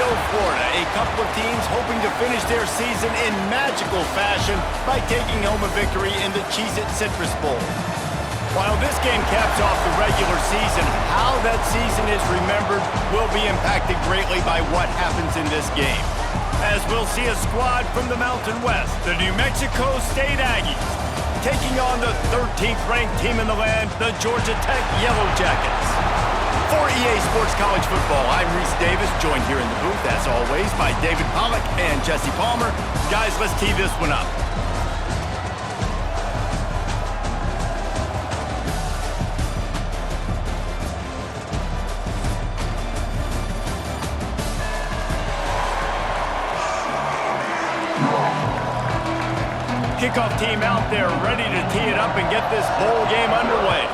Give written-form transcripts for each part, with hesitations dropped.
Orlando, Florida. A couple of teams hoping to finish their season in magical fashion by taking home a victory in the Cheez-It Citrus Bowl. While this game caps off the regular season, how that season is remembered will be impacted greatly by what happens in this game. As we'll see a squad from the Mountain West, the New Mexico State Aggies, taking on the 13th ranked team in the land, the Georgia Tech Yellow Jackets. For EA Sports College Football, I'm Reese Davis, joined here in the booth, as always, by David Pollack and Jesse Palmer. Guys, let's tee this one up. Kickoff team out there ready to tee it up and get this bowl game underway.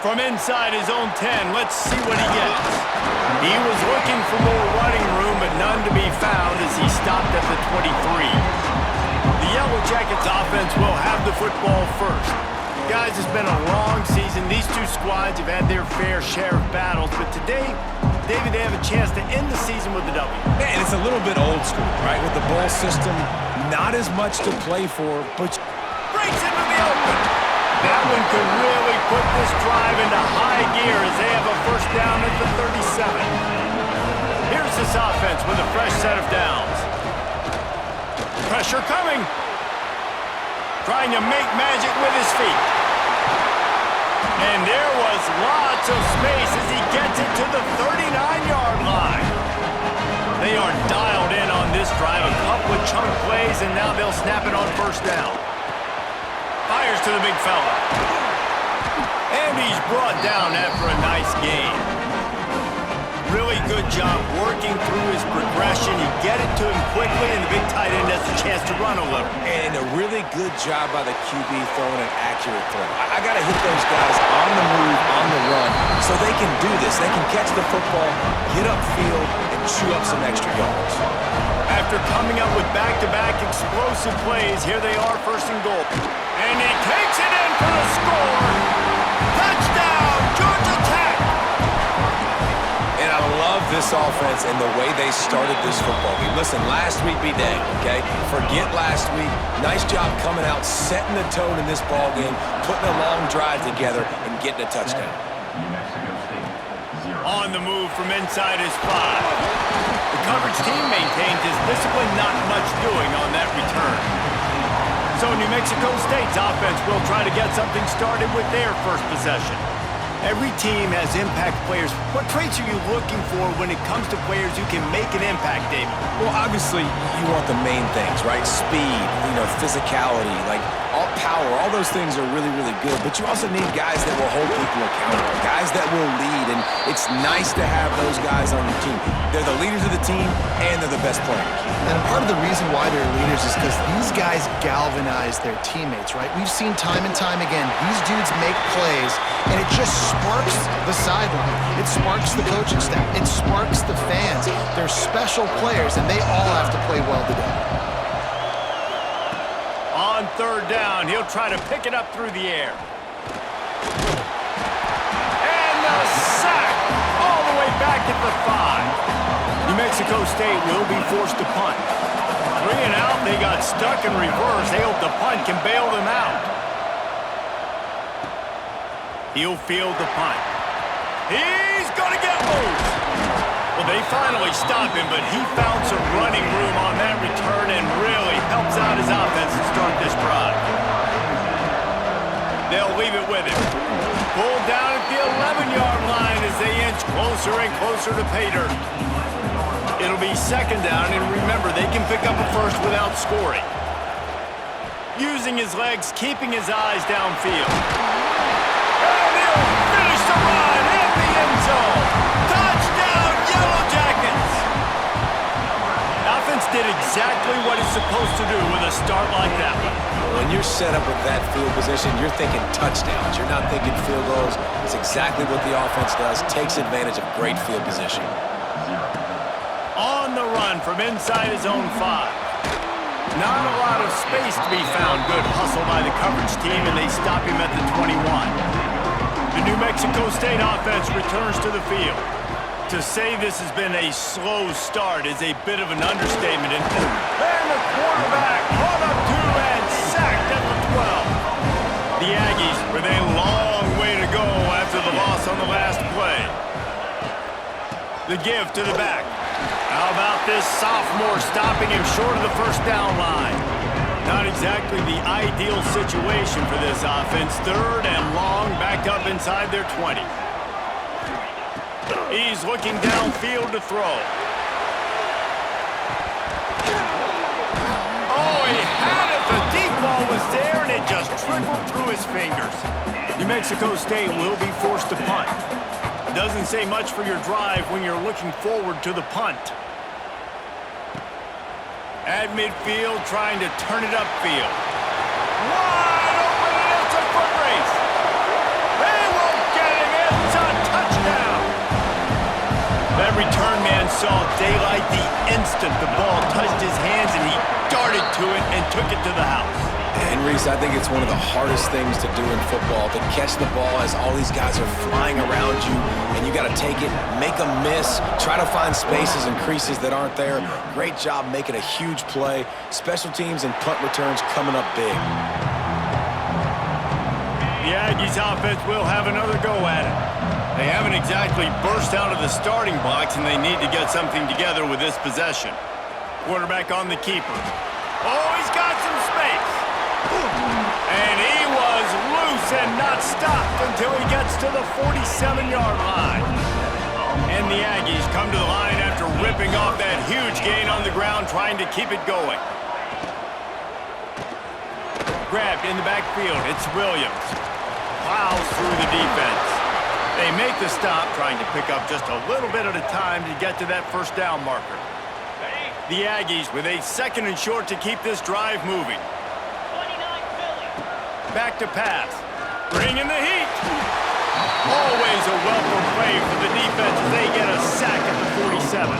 From inside his own 10, let's see what he gets. He was looking for more running room, but none to be found as he stopped at the 23. The Yellow Jackets offense will have the football first. Guys, it's been a long season. These two squads have had their fair share of battles, but today, David, they have a chance to end the season with a W. Man, it's a little bit old school, right? With the bowl system, not as much to play for, but breaks into the open. That one could really put this drive into high gear as they have a first down at the 37. Here's this offense with a fresh set of downs. Pressure coming. Trying to make magic with his feet. And there was lots of space as he gets it to the 39-yard line. They are dialed in on this drive. A couple of chunk plays, and now they'll snap it on first down. Fires to the big fella. And he's brought down after a nice gain. Really good job working through his progression. You get it to him quickly, and the big tight end has a chance to run a little. And a really good job by the QB throwing an accurate throw. I got to hit those guys on the move, on the run, so they can do this. They can catch the football, get upfield, and chew up some extra yards. After coming up with back-to-back explosive plays, here they are, first and goal. And he takes it in for the score. Touchdown, Georgia Tech! And I love this offense and the way they started this football game. Listen, last week be dang, okay? Forget last week. Nice job coming out, setting the tone in this ball game, putting a long drive together, and getting a touchdown. On the move from inside his 5. The coverage team maintains his discipline, not much doing on that return. So New Mexico State's offense will try to get something started with their first possession. Every team has impact players. What traits are you looking for when it comes to players who can make an impact, David? Well, obviously, you want the main things, right? Speed, physicality, like all power, all those things are really, really good. But you also need guys that will hold people accountable, guys that will lead, and it's nice to have those guys on your team. They're the leaders of the team, and they're the best players. And part of the reason why they're leaders is because these guys galvanize their teammates, right? We've seen time and time again, these dudes make plays, and it just sparks the sideline. It sparks the coaching staff. It sparks the fans. They're special players, and they all have to play well today. On third down, he'll try to pick it up through the air. And the sack all the way back at the 5. New Mexico State will be forced to punt. 3 and out, they got stuck in reverse. They hope the punt can bail them out. He'll field the punt. He's going to get loose. Well, they finally stop him, but he found some running room on that return and really helps out his offense to start this drive. They'll leave it with him. Pulled down at the 11-yard line as they inch closer and closer to pay dirt. It'll be second down, and remember, they can pick up a first without scoring. Using his legs, keeping his eyes downfield. And he'll finish the run in the end zone. Touchdown, Yellow Jackets! Offense did exactly what it's supposed to do with a start like that one. When you're set up with that field position, you're thinking touchdowns. You're not thinking field goals. It's exactly what the offense does. Takes advantage of great field position. On the run from inside his own 5. Not a lot of space to be found. Good hustle by the coverage team, and they stop him at the 21. The New Mexico State offense returns to the field. To say this has been a slow start is a bit of an understatement. And the quarterback caught up to and sacked at the 12. The Aggies with a long way to go after the loss on the last play. The give to the back. How about this sophomore stopping him short of the first down line? Not exactly the ideal situation for this offense. 3rd and long, back up inside their 20. He's looking downfield to throw. Oh, he had it. The deep ball was there, and it just trickled through his fingers. New Mexico State will be forced to punt. Doesn't say much for your drive when you're looking forward to the punt. At midfield, trying to turn it upfield. Wide open, and it's a foot race. They won't get him. It's a touchdown. That return man saw daylight the instant the ball touched his hands, and he darted to it and took it to the house. And Reese, I think it's one of the hardest things to do in football, to catch the ball as all these guys are flying around you, and you got to take it, make a miss, try to find spaces and creases that aren't there. Great job making a huge play. Special teams and punt returns coming up big. The Aggies offense will have another go at it. They haven't exactly burst out of the starting blocks, and they need to get something together with this possession. Quarterback on the keeper. Oh, he's got some space. And he was loose and not stopped until he gets to the 47-yard line. And the Aggies come to the line after ripping off that huge gain on the ground, trying to keep it going. Grabbed in the backfield. It's Williams. Plows through the defense. They make the stop, trying to pick up just a little bit at a time to get to that first down marker. The Aggies with a 2nd and short to keep this drive moving. Back to pass. Bringing the heat. Always a welcome play for the defense as they get a sack at the 47.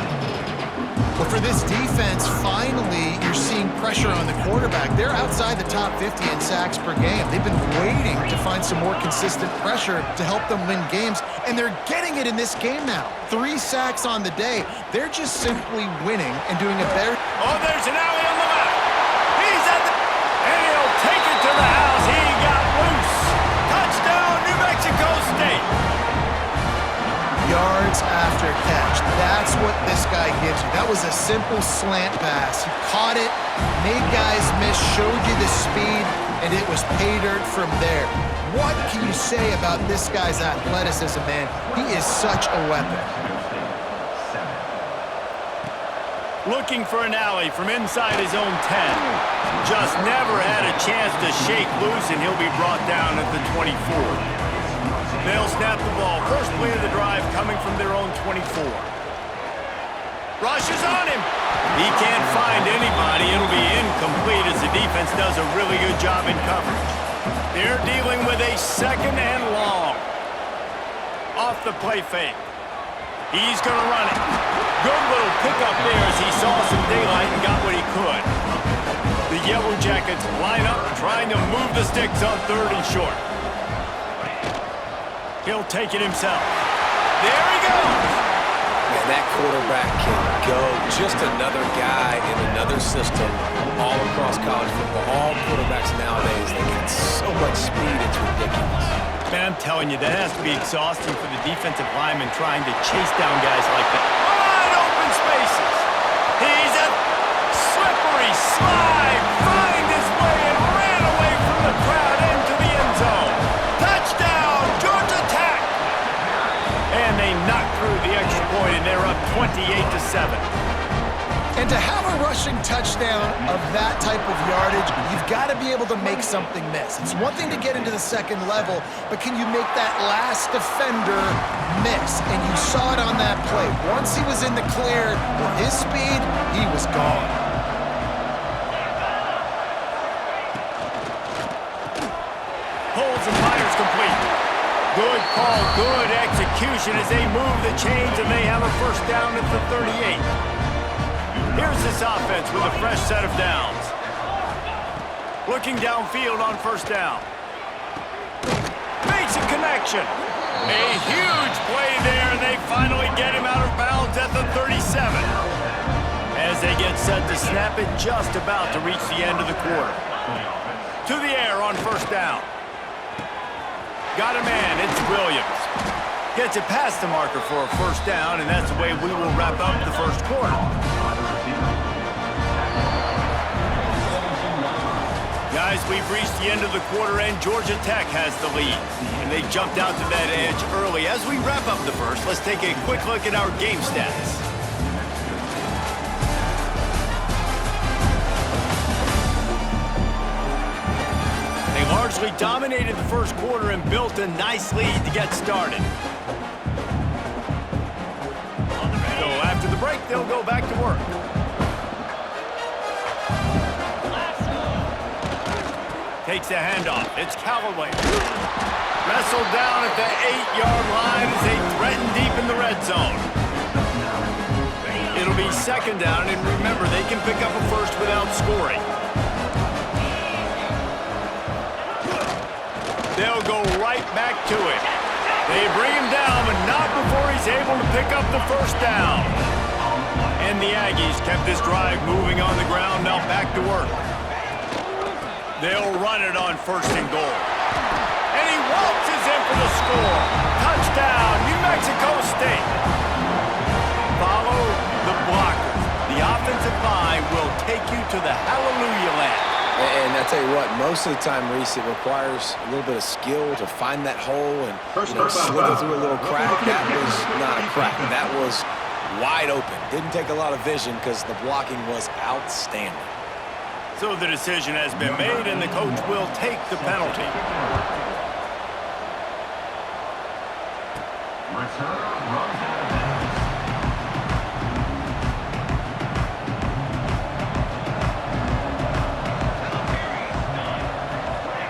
Well, for this defense, finally, you're seeing pressure on the quarterback. They're outside the top 50 in sacks per game. They've been waiting to find some more consistent pressure to help them win games, and they're getting it in this game now. 3 sacks on the day. They're just simply winning and doing a better... Oh, there's an alley on the left. He's at the... And he'll take it to the house. He got loose. Touchdown, New Mexico State. Yards after catch. That's what this guy gives you. That was a simple slant pass. He caught it, made guys miss, showed you the speed, and it was pay dirt from there. What can you say about this guy's athleticism, man? He is such a weapon. Looking for an alley from inside his own 10. Just never had a chance to shake loose, and he'll be brought down at the 24. They'll snap the ball. First play of the drive coming from their own 24. Rush is on him. He can't find anybody. It'll be incomplete as the defense does a really good job in coverage. They're dealing with a 2nd and long. Off the play fake. He's going to run it. Good little pickup there as he saw some daylight and got what he could. The Yellow Jackets line up trying to move the sticks on 3rd and short. He'll take it himself. There he goes! And that quarterback can go. Just another guy in another system all across college football. All quarterbacks nowadays, they got so much speed, it's ridiculous. Man, I'm telling you, that has to be exhausting for the defensive lineman trying to chase down guys like that. Wide open spaces. He's a slippery slide. Find his way and ran away from the crowd into the end zone. Touchdown, Georgia Tech. And they knock through the extra point, and they're up 28-7. And to have a rushing touchdown of that type of yardage, you've got to be able to make something miss. It's one thing to get into the 2nd level, but can you make that last defender miss? And you saw it on that play. Once he was in the clear with his speed, he was gone. Holds and fires complete. Good call, good execution as they move the chains, and they have a first down at the 38. Here's this offense with a fresh set of downs. Looking downfield on first down. Makes a connection. A huge play there, and they finally get him out of bounds at the 37. As they get set to snap it, just about to reach the end of the quarter. To the air on first down. Got a man, it's Williams. Gets it past the marker for a first down, and that's the way we will wrap up the first quarter. Guys, we've reached the end of the quarter, and Georgia Tech has the lead. And they jumped out to that edge early. As we wrap up the first, let's take a quick look at our game stats. They largely dominated the first quarter and built a nice lead to get started. So after the break, they'll go back to work. Takes the handoff. It's Callaway. Wrestled down at the 8-yard line as they threaten deep in the red zone. It'll be second down, and remember, they can pick up a first without scoring. They'll go right back to it. They bring him down, but not before he's able to pick up the first down. And the Aggies kept this drive moving on the ground, now back to work. They'll run it on first and goal. And he waltzes in for the score. Touchdown, New Mexico State. Follow the blockers. The offensive line will take you to the hallelujah land. And I tell you what, most of the time, Reese, it requires a little bit of skill to find that hole and slither through a little crack. That was not a crack. That was wide open. Didn't take a lot of vision because the blocking was outstanding. So the decision has been made, and the coach will take the penalty.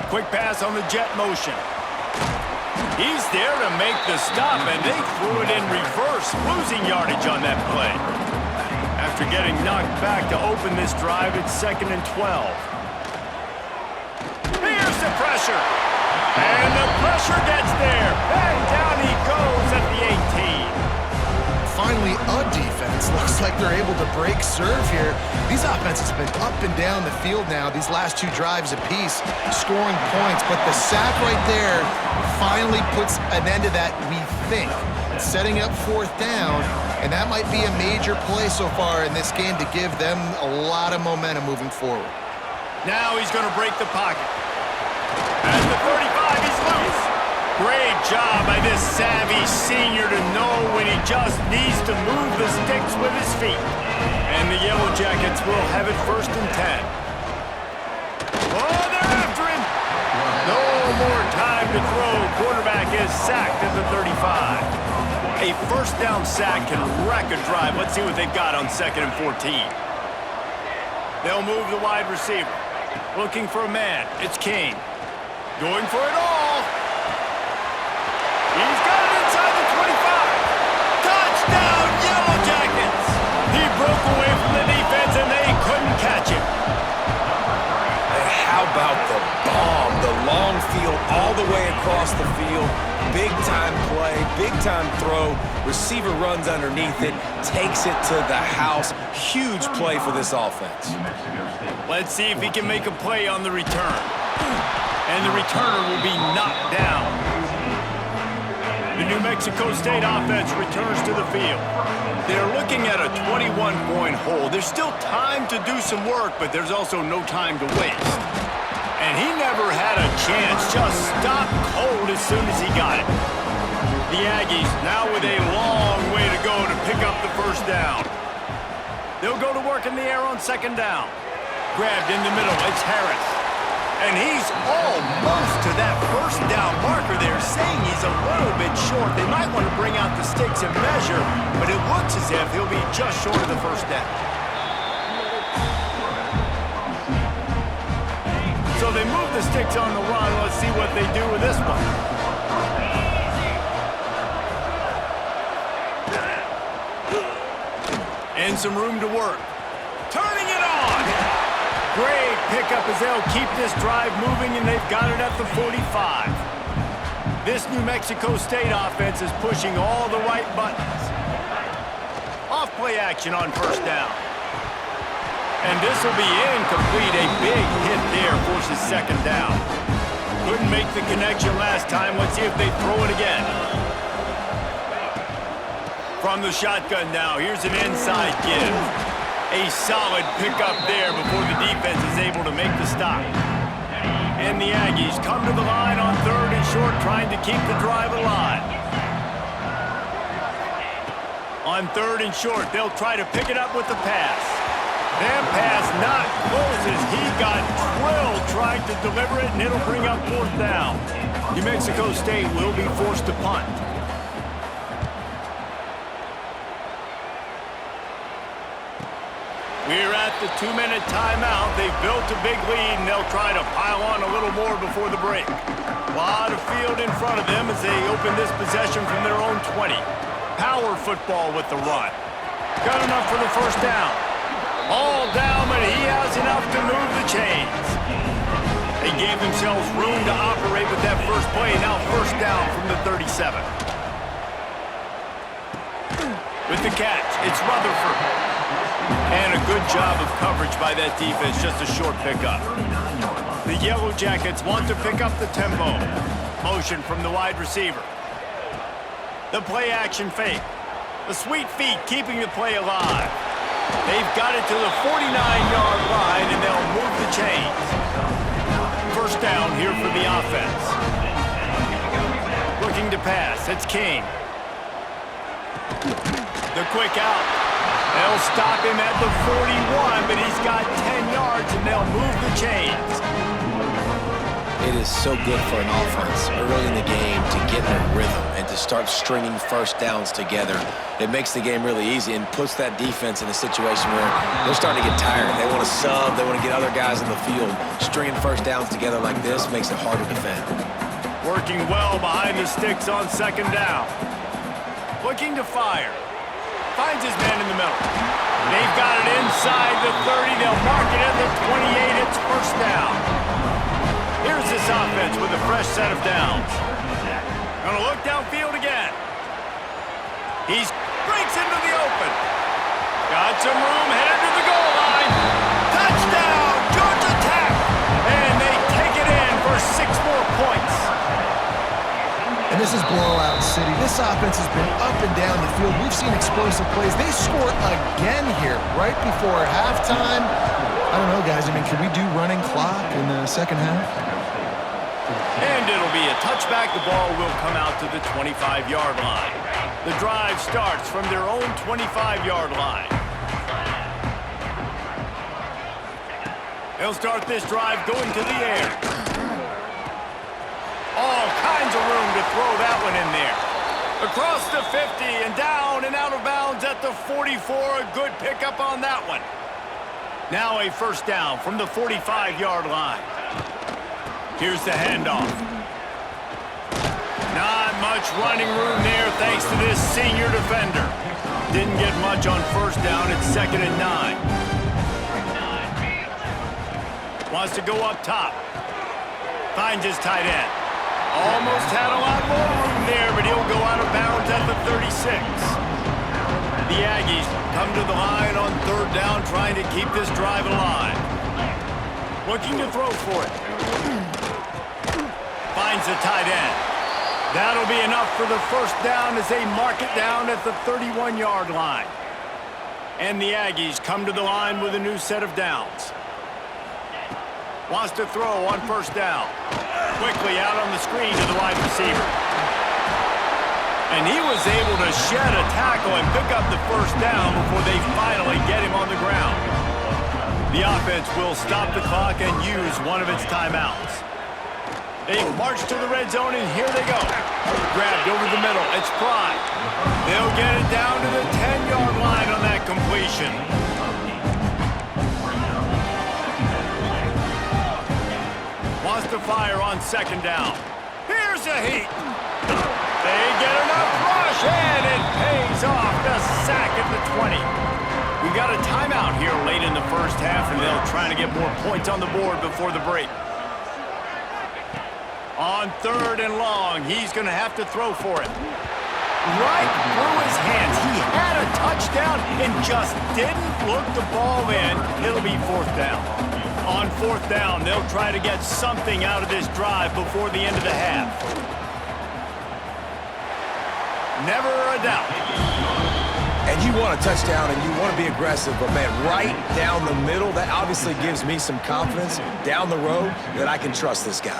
Quick pass on the jet motion. He's there to make the stop, and they threw it in reverse, losing yardage on that play. After getting knocked back to open this drive, it's 2nd and 12. Here's the pressure. And the pressure gets there. And down he goes at the 18. Finally, a defense. Looks like they're able to break serve here. These offenses have been up and down the field now, these last two drives apiece, scoring points. But the sack right there finally puts an end to that, we think. Setting up fourth down, and that might be a major play so far in this game to give them a lot of momentum moving forward. Now he's going to break the pocket. At the 35, he's loose. Great job by this savvy senior to know when he just needs to move the sticks with his feet. And the Yellow Jackets will have it 1st and 10. Oh, they're after him. No more time to throw. Quarterback is sacked at the 35. A first down sack can wreck a drive. Let's see what they've got on 2nd and 14. They'll move the wide receiver. Looking for a man. It's King. Going for it all. He's got it inside the 25. Touchdown, Yellow Jackets. He broke away from the defense, and they couldn't catch him. And how about the bomb? The long field all the way across the field. Big-time play, big-time throw. Receiver runs underneath it, takes it to the house. Huge play for this offense. Let's see if he can make a play on the return. And the returner will be knocked down. The New Mexico State offense returns to the field. They're looking at a 21-point hole. There's still time to do some work, but there's also no time to waste. And he never had a chance, just stopped cold as soon as he got it. The Aggies now with a long way to go to pick up the first down. They'll go to work in the air on 2nd down. Grabbed in the middle, it's Harris. And he's almost to that first down marker. They're saying he's a little bit short. They might want to bring out the sticks and measure, but it looks as if he'll be just short of the first down. So they move the sticks on the run. Let's see what they do with this one. And some room to work. Turning it on. Great pickup as they'll keep this drive moving, and they've got it at the 45. This New Mexico State offense is pushing all the right buttons. Off play action on first down. And this will be incomplete. A big hit there forces second down. Couldn't make the connection last time. Let's see if they throw it again. From the shotgun now, here's an inside give. A solid pickup there before the defense is able to make the stop. And the Aggies come to the line on third and short, trying to keep the drive alive. On third and short, they'll try to pick it up with the pass. That pass not close as he got drilled trying to deliver it, and it'll bring up fourth down. New Mexico State will be forced to punt. We're at the 2-minute timeout. They've built a big lead, and they'll try to pile on a little more before the break. A lot of field in front of them as they open this possession from their own 20. Power football with the run. Got enough for the first down. All down, but he has enough to move the chains. They gave themselves room to operate with that first play. Now first down from the 37. With the catch, it's Rutherford. And a good job of coverage by that defense, just a short pickup. The Yellow Jackets want to pick up the tempo. Motion from the wide receiver. The play action fake. The sweet feet keeping the play alive. They've got it to the 49-yard line, and they'll move the chains. First down here for the offense. Looking to pass, it's King. The quick out. They'll stop him at the 41, but he's got 10 yards, and they'll move the chains. It is so good for an offense early in the game to get in a rhythm and to start stringing first downs together. It makes the game really easy and puts that defense in a situation where they're starting to get tired. They want to sub. They want to get other guys in the field. Stringing first downs together like this makes it hard to defend. Working well behind the sticks on second down. Looking to fire. Finds his man in the middle. They've got it inside the 30. They'll mark it at the 28. It's first down. Here's this offense with a fresh set of downs. Gonna look downfield again. He breaks into the open. Got some room, headed to the goal line. Touchdown, Georgia Tech. And they take it in for 6 more points. And this is blowout city. This offense has been up and down the field. We've seen explosive plays. They scored again here right before halftime. I don't know, guys. I mean, can we do running clock in the second half? And it'll be a touchback. The ball will come out to the 25-yard line. The drive starts from their own 25-yard line. They'll start this drive going to the air. All kinds of room to throw that one in there. Across the 50 and down and out of bounds at the 44. A good pickup on that one. Now a first down from the 45-yard line. Here's the handoff. Not much running room there thanks to this senior defender. Didn't get much on first down. It's 2nd and 9. Wants to go up top. Finds his tight end. Almost had a lot more room there, but he'll go out of bounds at the 36. The Aggies come to the line on third down, trying to keep this drive alive. Looking to throw for it. Finds the tight end. That'll be enough for the first down as they mark it down at the 31-yard line. And the Aggies come to the line with a new set of downs. Wants to throw on first down. Quickly out on the screen to the wide receiver. And he was able to shed a tackle and pick up the first down before they finally get him on the ground. The offense will stop the clock and use one of its timeouts. They march to the red zone, and here they go. Grabbed over the middle. It's Pry. They'll get it down to the 10-yard line on that completion. Wants to fire on second down. Here's a heat. They get enough rush, and it pays off. The sack at the 20. We got a timeout here late in the first half, and they'll try to get more points on the board before the break. On 3rd and long, he's going to have to throw for it. Right through his hands. He had a touchdown and just didn't look the ball in. It'll be 4th down. On 4th down, they'll try to get something out of this drive before the end of the half. Never a doubt. And you want a touchdown and you want to be aggressive, but man, right down the middle, that obviously gives me some confidence down the road that I can trust this guy.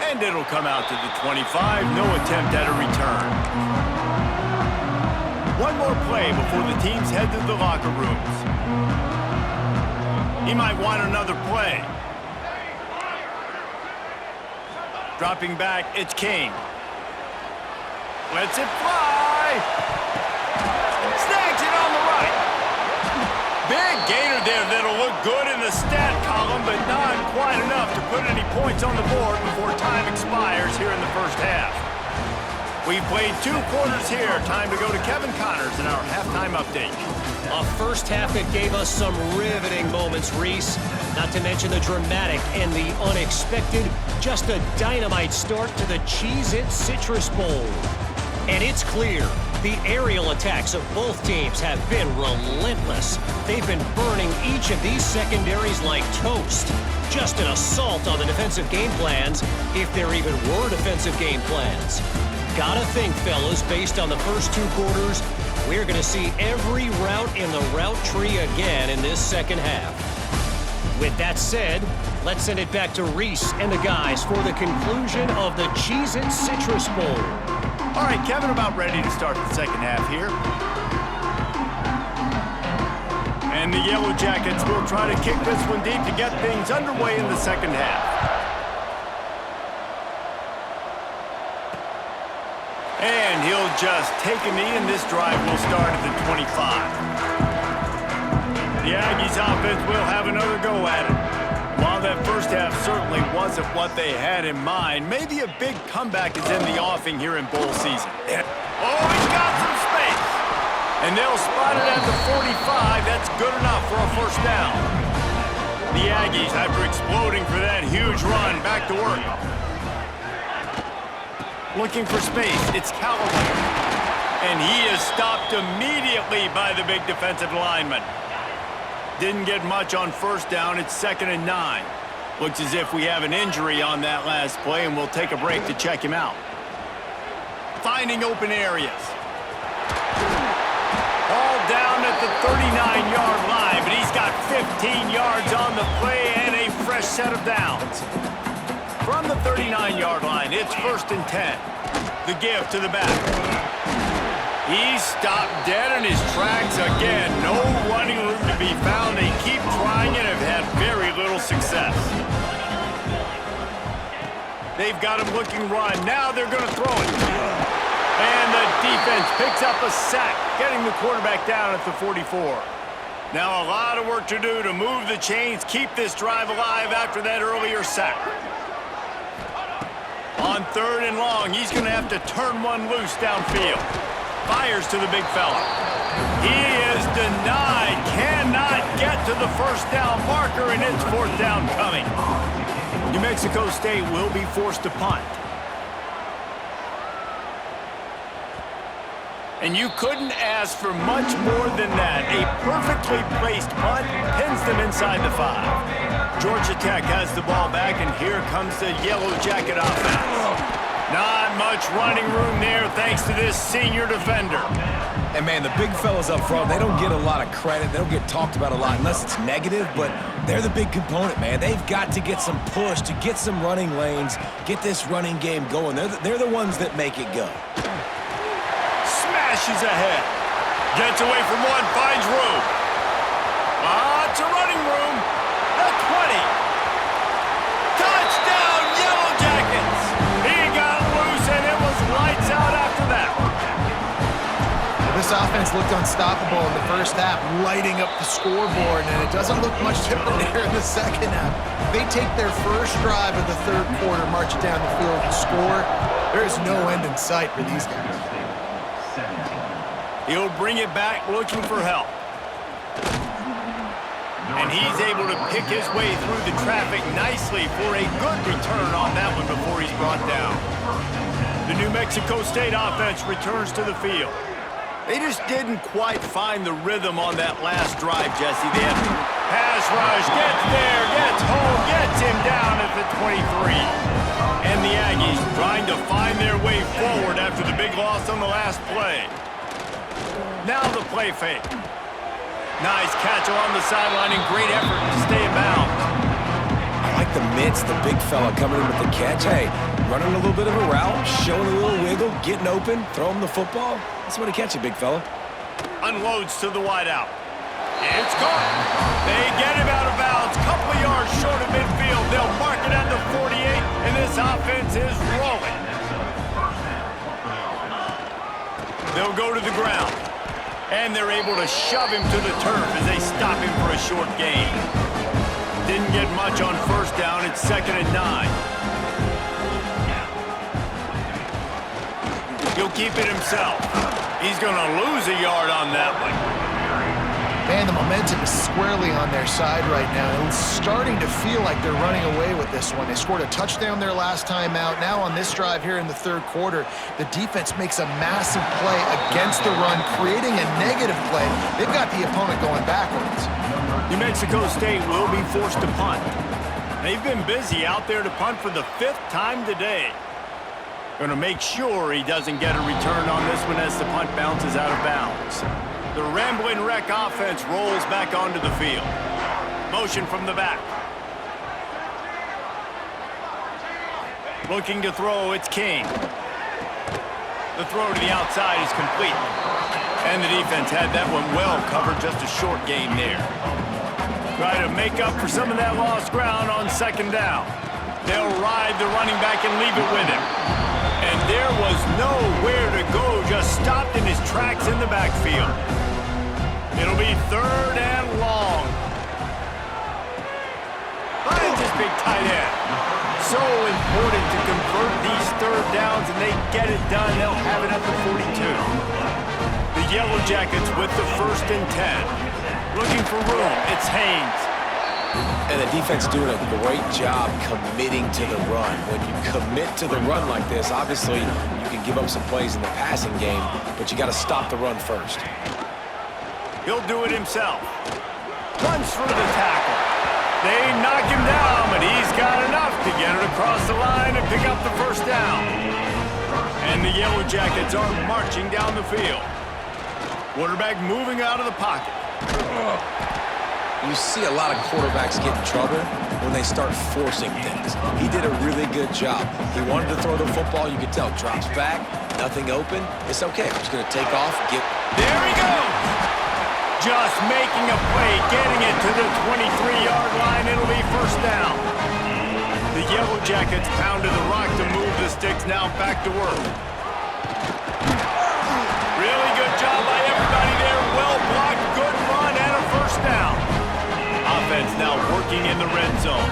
And it'll come out to the 25. No attempt at a return. One more play before the teams head to the locker rooms. He might want another play. Dropping back, it's King. Lets it fly. Snags it on the right. Big gainer there that'll look good in the stat column, but not quite enough to put any points on the board before time expires here in the first half. We've played 2 quarters here. Time to go to Kevin Connors in our halftime update. A first half that gave us some riveting moments, Reese. Not to mention the dramatic and the unexpected. Just a dynamite start to the Cheez-It Citrus Bowl. And it's clear, the aerial attacks of both teams have been relentless. They've been burning each of these secondaries like toast. Just an assault on the defensive game plans, if there even were defensive game plans. Gotta think, fellas, based on the first 2 quarters, we're gonna see every route in the route tree again in this second half. With that said, let's send it back to Reese and the guys for the conclusion of the Cheez-It Citrus Bowl. All right, Kevin, about ready to start the second half here. And the Yellow Jackets will try to kick this one deep to get things underway in the second half. And he'll just take a knee, and this drive will start at the 25. The Aggies offense will have another go at it. While that first half certainly wasn't what they had in mind, maybe a big comeback is in the offing here in bowl season. Oh, he's got some space. And they'll spot it at the 45. That's good enough for a first down. The Aggies, after exploding for that huge run, back to work. Looking for space, it's Callaway. And he is stopped immediately by the big defensive lineman. Didn't get much on first down. It's 2nd and 9. Looks as if we have an injury on that last play, and we'll take a break to check him out. Finding open areas. All down at the 39-yard line, but he's got 15 yards on the play and a fresh set of downs. From the 39-yard line, it's 1st and 10. The give to the back. He's stopped dead in his tracks again. No running room to be found. They keep trying it and have had very little success. They've got him looking run. Now they're going to throw it. And the defense picks up a sack, getting the quarterback down at the 44. Now a lot of work to do to move the chains, keep this drive alive after that earlier sack. On 3rd and long, he's going to have to turn one loose downfield. Fires to the big fella. He is denied. Cannot get to the first down marker, and it's 4th down coming. New Mexico State will be forced to punt. And you couldn't ask for much more than that. A perfectly placed punt pins them inside the 5. Georgia Tech has the ball back, and here comes the Yellow Jacket offense. Not much running room there thanks to this senior defender. And man, the big fellas up front, they don't get a lot of credit. They don't get talked about a lot unless it's negative, but they're the big component, man. They've got to get some push, to get some running lanes, get this running game going. They're the ones that make it go. Smashes ahead. Gets away from one, finds room. Lots of running room. The 20. Touchdown, Yellow Jackets. He got loose, and it was lights out after that. This offense looked unstoppable in the first half, lighting up the scoreboard, and it doesn't look much different here in the second half. They take their first drive of the 3rd quarter, march it down the field, and score. There is no end in sight for these guys. He'll bring it back looking for help. And he's able to pick his way through the traffic nicely for a good return on that one before he's brought down. The New Mexico State offense returns to the field. They just didn't quite find the rhythm on that last drive, Jesse. They had pass rush, gets there, gets home, gets him down at the 23. And the Aggies trying to find their way forward after the big loss on the last play. Now the play fake. Nice catch along the sideline and great effort to stay in bounds. I like the mitts, the big fella coming in with the catch. Hey, running a little bit of a route, showing a little wiggle, getting open, throw him the football. That's the way to catch it, big fella. Unloads to the wideout. It's caught. They get him out of bounds. Couple of yards short of midfield. They'll mark it at the 48, and this offense is rolling. They'll go to the ground. And they're able to shove him to the turf as they stop him for a short gain. Didn't get much on first down. It's 2nd and 9. He'll keep it himself. He's going to lose a yard on that one. Man, the momentum is squarely on their side right now. It's starting to feel like they're running away with this one. They scored a touchdown their last time out. Now on this drive here in the third quarter, the defense makes a massive play against the run, creating a negative play. They've got the opponent going backwards. New Mexico State will be forced to punt. They've been busy out there to punt for the 5th time today. Going to make sure he doesn't get a return on this one as the punt bounces out of bounds. The Ramblin' Wreck offense rolls back onto the field. Motion from the back. Looking to throw, it's King. The throw to the outside is complete. And the defense had that one well covered, just a short gain there. Try to make up for some of that lost ground on 2nd down. They'll ride the running back and leave it with him. And there was nowhere to go, just stopped in his tracks in the backfield. It'll be 3rd and long. Finds his big tight end. So important to convert these 3rd downs, and they get it done. They'll have it at the 42. The Yellow Jackets with the 1st and 10. Looking for room, it's Haynes. And the defense doing a great job committing to the run. When you commit to the run like this, obviously you can give up some plays in the passing game, but you got to stop the run first. He'll do it himself. Runs through the tackle. They knock him down, but he's got enough to get it across the line and pick up the 1st down. And the Yellow Jackets are marching down the field. Quarterback moving out of the pocket. You see a lot of quarterbacks get in trouble when they start forcing things. He did a really good job. He wanted to throw the football. You could tell. Drops back, nothing open. It's okay. I'm just going to take off. There he goes. Just making a play, getting it to the 23-yard line. It'll be 1st down. The Yellow Jackets pounded the rock to move the sticks. Now back to work. Really good job by everybody there. Well blocked, good run, and a 1st down. Offense now working in the red zone.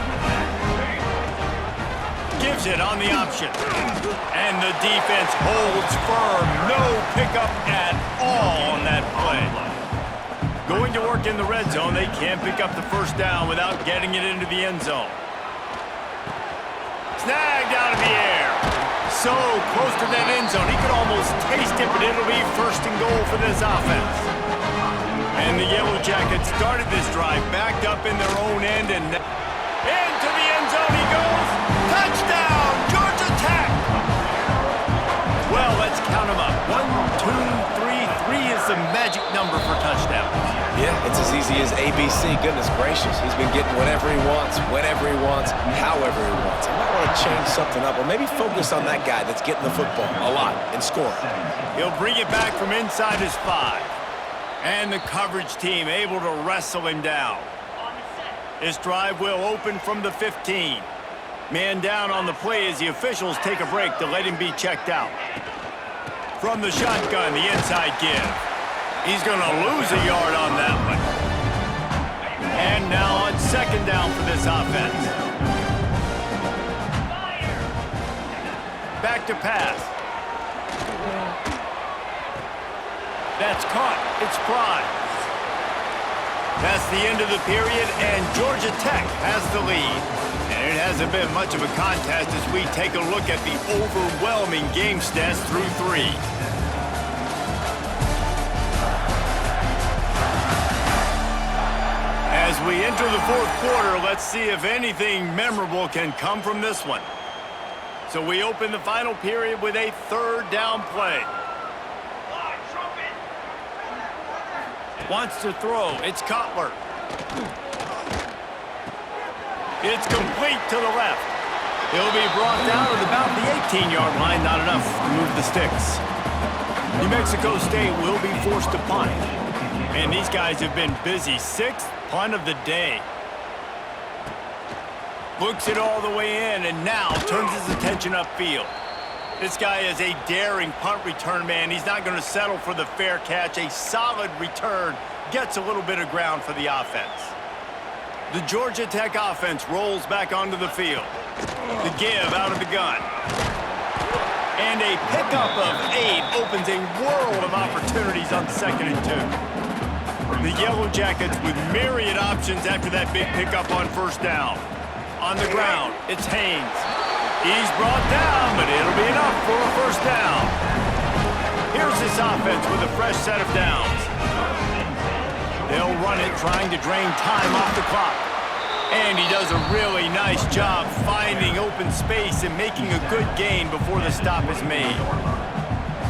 Gives it on the option. And the defense holds firm. No pickup at all on that play. Going to work in the red zone, they can't pick up the 1st down without getting it into the end zone. Snagged out of the air. So close to that end zone. He could almost taste it, but it'll be 1st and goal for this offense. And the Yellow Jackets started this drive backed up in their own end, and into the end zone he goes. Touchdown, Georgia Tech. Well, let's count them up. 1, 2, 3. 3 is the magic number for touchdowns. Yeah, it's as easy as ABC. Goodness gracious. He's been getting whatever he wants, whenever he wants, however he wants. I might want to change something up, or maybe focus on that guy that's getting the football a lot and scoring. He'll bring it back from inside his 5. And the coverage team able to wrestle him down. This drive will open from the 15. Man down on the play as the officials take a break to let him be checked out. From the shotgun, the inside give. He's going to lose a yard on that one. And now on 2nd down for this offense. Back to pass. That's caught. It's Fry. That's the end of the period, and Georgia Tech has the lead. And it hasn't been much of a contest as we take a look at the overwhelming game stats through 3. As we enter the 4th quarter, let's see if anything memorable can come from this one. So we open the final period with a 3rd down play. Wants to throw. It's Cutler. It's complete to the left. He'll be brought down at about the 18-yard line. Not enough to move the sticks. New Mexico State will be forced to punt. Man, these guys have been busy. 6th punt of the day. Looks it all the way in and now turns his attention upfield. This guy is a daring punt return man. He's not going to settle for the fair catch. A solid return gets a little bit of ground for the offense. The Georgia Tech offense rolls back onto the field. The give out of the gun. And a pickup of 8 opens a world of opportunities on 2nd and 2. The Yellow Jackets with myriad options after that big pickup on 1st down. On the ground, it's Haynes. He's brought down, but it'll be enough for a 1st down. Here's this offense with a fresh set of downs. They'll run it, trying to drain time off the clock. And he does a really nice job finding open space and making a good gain before the stop is made.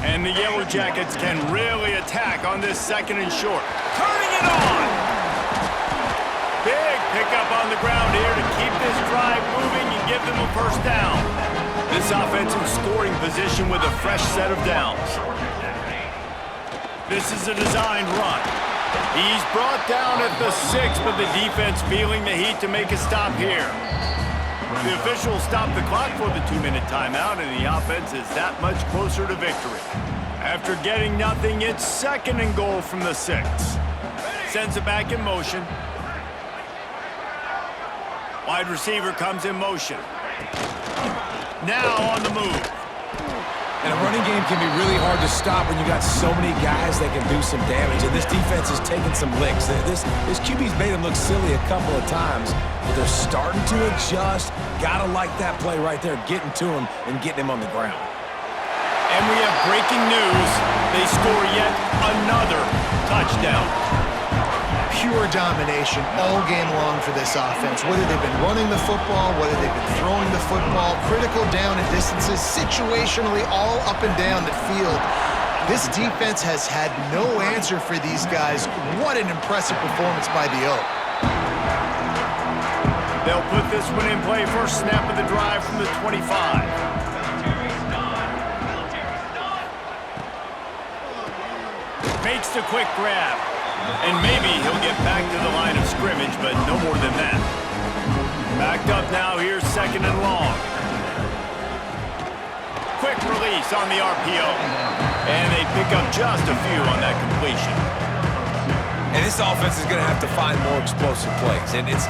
And the Yellow Jackets can really attack on this 2nd and short. Turning it on! Big pickup on the ground here to keep this drive moving and give them a 1st down. This offense in scoring position with a fresh set of downs. This is a designed run. He's brought down at the 6, but the defense feeling the heat to make a stop here. The officials stop the clock for the 2-minute timeout, and the offense is that much closer to victory. After getting nothing, it's 2nd and goal from the 6. Sends it back in motion. Wide receiver comes in motion. Now on the move. And a running game can be really hard to stop when you got so many guys that can do some damage. And this defense is taking some licks. This QB's made them look silly a couple of times, but they're starting to adjust. Gotta like that play right there, getting to him and getting him on the ground. And we have breaking news. They score yet another touchdown. Pure domination all game long for this offense. Whether they've been running the football, whether they've been throwing the football, critical down and distances, situationally all up and down the field. This defense has had no answer for these guys. What an impressive performance by the Oak. They'll put this one in play. First snap of the drive from the 25. Makes the quick grab. And maybe he'll get back to the line of scrimmage, but no more than that. Backed up now, here's 2nd and long. Quick release on the RPO. And they pick up just a few on that completion. And this offense is going to have to find more explosive plays. And it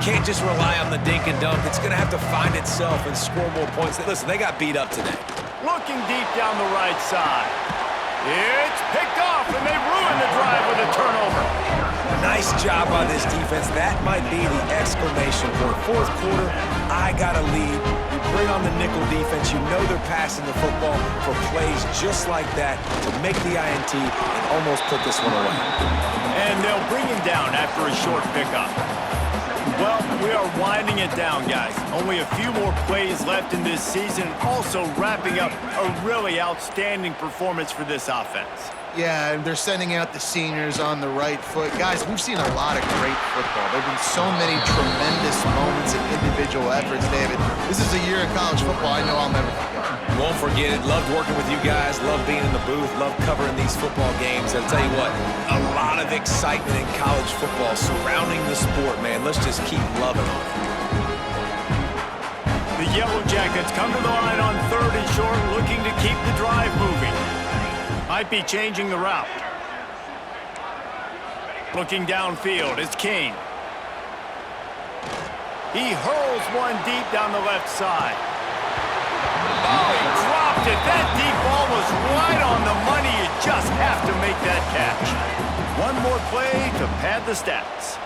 can't just rely on the dink and dunk. It's going to have to find itself and score more points. Listen, they got beat up today. Looking deep down the right side. It's picked off, and they ruin the drive with a turnover. Nice job by this defense. That might be the exclamation point. 4th quarter, I got a lead. You bring on the nickel defense. You know they're passing the football for plays just like that to make the INT and almost put this one away. And they'll bring him down after a short pickup. Well, we are winding it down, guys. Only a few more plays left in this season, also wrapping up a really outstanding performance for this offense. Yeah, and they're sending out the seniors on the right foot. Guys, we've seen a lot of great football. There have been so many tremendous moments and individual efforts, David. This is a year of college football I know I'll never forget. Won't forget it. Loved working with you guys. Loved being in the booth. Loved covering these football games. I'll tell you what, a lot of excitement in college football surrounding the sport, man. Let's just keep loving on it. The Yellow Jackets come to the line on 3rd and short, looking to keep the drive moving. Might be changing the route. Looking downfield, it's King. He hurls one deep down the left side. Oh, he dropped it. That deep ball was right on the money. You just have to make that catch. One more play to pad the stats.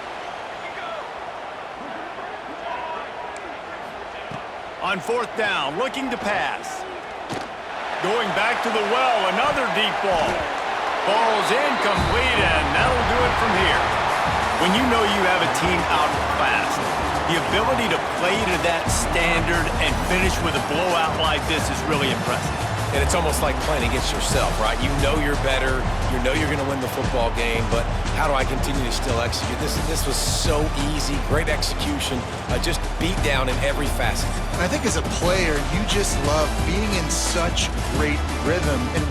On fourth down, looking to pass. Going back to the well, another deep ball. Ball's incomplete, and that'll do it from here. When you know you have a team outclassed, the ability to play to that standard and finish with a blowout like this is really impressive. And it's almost like playing against yourself, right? You know you're better. You know you're going to win the football game, but how do I continue to still execute? This was so easy. Great execution. Just beat down in every facet. And I think as a player, you just love being in such great rhythm. And